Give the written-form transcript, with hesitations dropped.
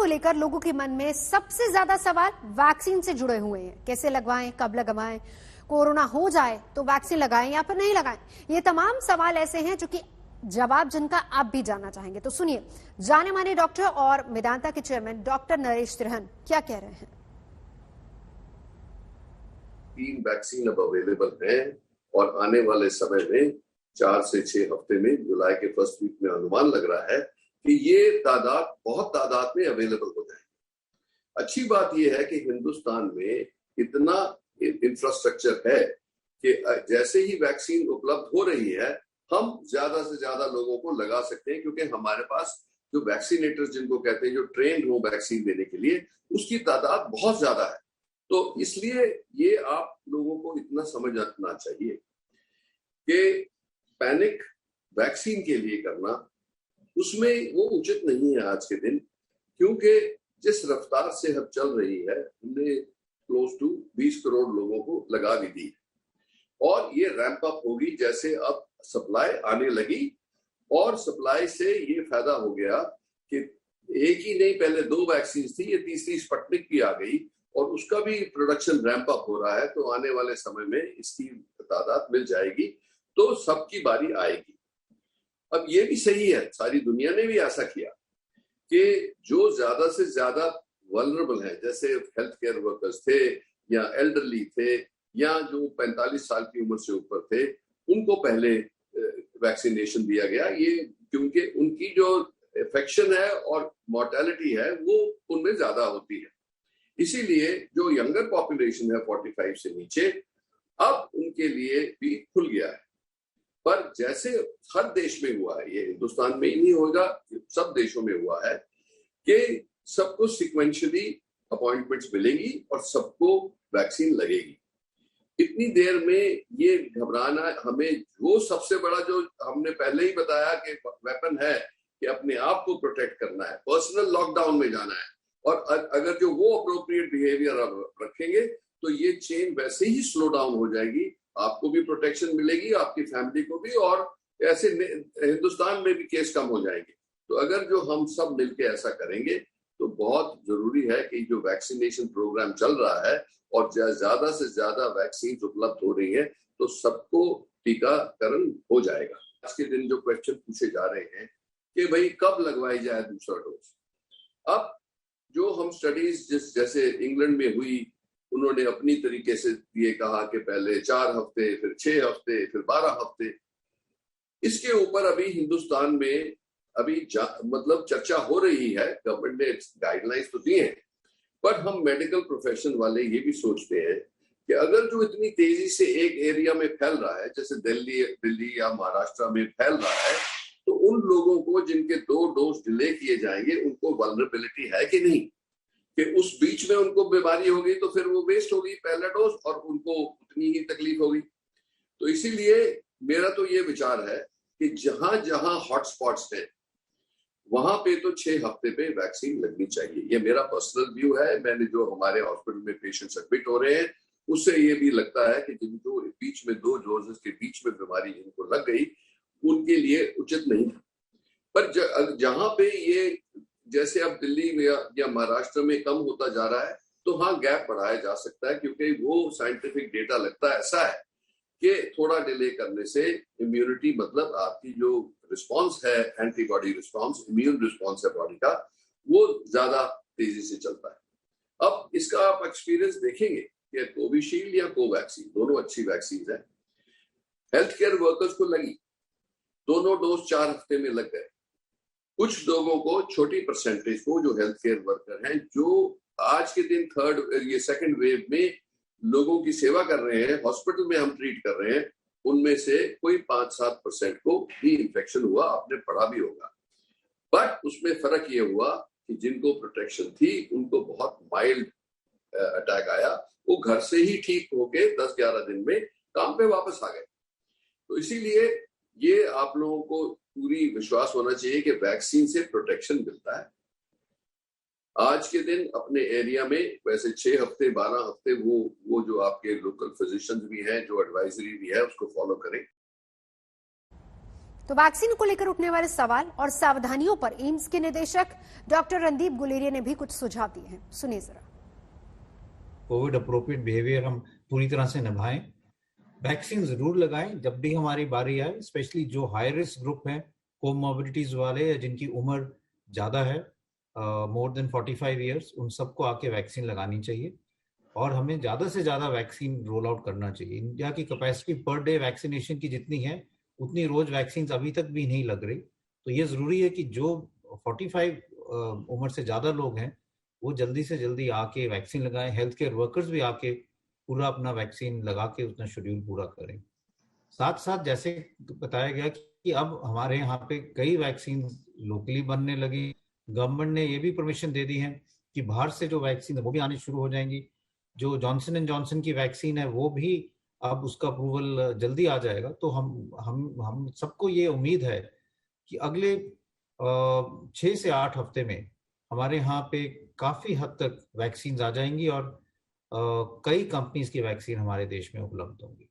को लेकर लोगों के मन में सबसे ज्यादा सवाल वैक्सीन से जुड़े हुए हैं। कैसे लगवाएं, कब लगवाएं, कोरोना हो जाए तो वैक्सीन लगाएं या फिर नहीं लगाएं। ये तमाम सवाल ऐसे हैं जो कि जवाब जिनका आप भी जानना चाहेंगे। तो सुनिए, जाने माने डॉक्टर और मेदांता के चेयरमैन डॉक्टर नरेश त्रिहन क्या कह रहे हैं। 3 वैक्सीन अब अवेलेबल हैं और आने वाले समय में 4 से 6 हफ्ते में, जुलाई के फर्स्ट वीक में अनुमान लग रहा है कि ये तादाद बहुत तादाद में अवेलेबल हो जाएगी। अच्छी बात यह है कि हिंदुस्तान में इतना इंफ्रास्ट्रक्चर है कि जैसे ही वैक्सीन उपलब्ध हो रही है हम ज्यादा से ज्यादा लोगों को लगा सकते हैं, क्योंकि हमारे पास जो वैक्सीनेटर्स जिनको कहते हैं, जो ट्रेन हो वैक्सीन देने के लिए, उसकी तादाद बहुत ज्यादा है। तो इसलिए ये आप लोगों को इतना समझ रखना चाहिए कि पैनिक वैक्सीन के लिए करना उसमें वो उचित नहीं है आज के दिन, क्योंकि जिस रफ्तार से अब चल रही है, हमने क्लोज टू 20 करोड़ लोगों को लगा भी दी और ये रैंप अप होगी जैसे अब सप्लाई आने लगी। और सप्लाई से ये फायदा हो गया कि एक ही नहीं, पहले 2 वैक्सीन थी, ये तीसरी स्पुतनिक भी आ गई और उसका भी प्रोडक्शन रैंप अप हो रहा है। तो आने वाले समय में इसकी तादाद मिल जाएगी तो सबकी बारी आएगी। अब ये भी सही है, सारी दुनिया ने भी ऐसा किया कि जो ज्यादा से ज्यादा वल्नरेबल है, जैसे हेल्थ केयर वर्कर्स थे या एल्डरली थे या जो 45 साल की उम्र से ऊपर थे, उनको पहले वैक्सीनेशन दिया गया। ये क्योंकि उनकी जो इन्फेक्शन है और मोर्टेलिटी है वो उनमें ज्यादा होती है, इसीलिए जो यंगर पॉपुलेशन है 45 से नीचे, अब उनके लिए भी खुल गया है। पर जैसे हर देश में हुआ है, ये हिंदुस्तान में ही नहीं होगा, सब देशों में हुआ है कि सबको सिक्वेंशियली अपॉइंटमेंट्स मिलेंगी और सबको वैक्सीन लगेगी। इतनी देर में ये घबराना, हमें वो सबसे बड़ा जो हमने पहले ही बताया कि वेपन है कि अपने आप को प्रोटेक्ट करना है, पर्सनल लॉकडाउन में जाना है, और अगर जो वो अप्रोप्रिएट बिहेवियर रखेंगे तो ये चेन वैसे ही स्लो डाउन हो जाएगी। आपको भी प्रोटेक्शन मिलेगी, आपकी फैमिली को भी, और ऐसे हिंदुस्तान में भी केस कम हो जाएंगे। तो अगर जो हम सब मिलकर ऐसा करेंगे तो बहुत जरूरी है कि जो वैक्सीनेशन प्रोग्राम चल रहा है और ज्यादा से ज्यादा वैक्सीन उपलब्ध हो रही है तो सबको टीकाकरण हो जाएगा। आज के दिन जो क्वेश्चन पूछे जा रहे हैं कि भाई कब लगवाई जाए दूसरा डोज, अब जो हम स्टडीज जैसे इंग्लैंड में हुई, उन्होंने अपनी तरीके से ये कहा कि पहले 4 हफ्ते, फिर 6 हफ्ते, फिर 12 हफ्ते। इसके ऊपर अभी हिंदुस्तान में अभी मतलब चर्चा हो रही है। गवर्नमेंट ने गाइडलाइंस तो दी हैं, पर हम मेडिकल प्रोफेशन वाले ये भी सोचते हैं कि अगर जो इतनी तेजी से एक एरिया में फैल रहा है, जैसे दिल्ली या महाराष्ट्र में फैल रहा है, तो उन लोगों को जिनके 2 डोज डिले किए जाएंगे उनको वल्नरेबिलिटी है कि नहीं, कि उस बीच में उनको बीमारी हो गई तो फिर वो वेस्ट हो गई पहला डोज और उनको उतनी ही तकलीफ होगी। तो इसीलिए मेरा तो ये विचार है कि जहां जहां हॉटस्पॉट्स हैं वहां पे तो 6 हफ्ते पे वैक्सीन लगनी चाहिए। ये मेरा पर्सनल व्यू है। मैंने जो हमारे हॉस्पिटल में पेशेंट्स एडमिट हो रहे हैं उससे ये भी लगता है कि जिनको बीच में 2 डोजेस के बीच में बीमारी जिनको लग गई उनके लिए उचित नहीं था। पर जहां पे ये जैसे अब दिल्ली में या महाराष्ट्र में कम होता जा रहा है तो हाँ, गैप बढ़ाया जा सकता है, क्योंकि वो साइंटिफिक डेटा लगता है ऐसा है कि थोड़ा डिले करने से इम्यूनिटी, मतलब आपकी जो रिस्पांस है, एंटीबॉडी रिस्पांस, इम्यून रिस्पांस है बॉडी का, वो ज्यादा तेजी से चलता है। अब इसका आप एक्सपीरियंस देखेंगे कि कोविशील्ड या कोवैक्सीन दोनों अच्छी वैक्सीन है। हेल्थ केयर वर्कर्स को लगी, दोनों डोज 4 हफ्ते में लग गए। कुछ लोगों को, छोटी परसेंटेज को, जो हेल्थ केयर वर्कर हैं, जो आज के दिन सेकंड वेव में लोगों की सेवा कर रहे हैं, हॉस्पिटल में हम ट्रीट कर रहे हैं, उनमें से कोई 5-7% को भी इन्फेक्शन हुआ, आपने पढ़ा भी होगा। बट उसमें फर्क ये हुआ कि जिनको प्रोटेक्शन थी उनको बहुत माइल्ड अटैक आया, वो घर से ही ठीक होके 10-11 दिन में काम पे वापस आ गए। तो इसीलिए ये आप लोगों को पूरी विश्वास होना चाहिए कि वैक्सीन से प्रोटेक्शन मिलता है। आज के दिन अपने एरिया में वैसे 6 हफ्ते 12 हफ्ते वो जो आपके लोकल फिजिशियंस भी हैं, जो एडवाइजरी भी है, उसको फॉलो करें। तो वैक्सीन को लेकर उठने वाले सवाल और सावधानियों पर एम्स के निदेशक डॉक्टर रणदीप गुलेरिया ने भी कुछ सुझाव दिए हैं, सुनिए जरा। कोविड अप्रोप्रिएट बिहेवियर हम पूरी तरह से निभाएं, वैक्सीन जरूर लगाएं जब भी हमारी बारी आए, स्पेशली जो हाई रिस्क ग्रुप हैं, कोमॉर्बिडिटीज वाले या जिनकी उम्र ज्यादा है, मोर देन 45 ईयर्स, उन सबको आके वैक्सीन लगानी चाहिए और हमें ज्यादा से ज्यादा वैक्सीन रोल आउट करना चाहिए। इंडिया की कैपेसिटी पर डे वैक्सीनेशन की जितनी है उतनी रोज वैक्सीन अभी तक भी नहीं लग रही, तो ये जरूरी है कि जो 45 उम्र से ज्यादा लोग हैं वो जल्दी से जल्दी आके वैक्सीन लगाएं। हेल्थ केयर वर्कर्स भी आके पूरा अपना वैक्सीन लगा के उसका शेड्यूल पूरा करें। साथ साथ जैसे बताया गया कि अब हमारे यहाँ पे कई वैक्सीन लोकली बनने लगी, गवर्नमेंट ने ये भी परमिशन दे दी है कि बाहर से जो वैक्सीन है वो भी आनी शुरू हो जाएंगी। जो जॉनसन एंड जॉनसन की वैक्सीन है वो भी अब उसका अप्रूवल जल्दी आ जाएगा। तो हम सबको ये उम्मीद है कि अगले 6 से 8 हफ्ते में हमारे यहाँ पे काफी हद तक वैक्सीन आ जाएंगी और कई कंपनीज की वैक्सीन हमारे देश में उपलब्ध होंगी।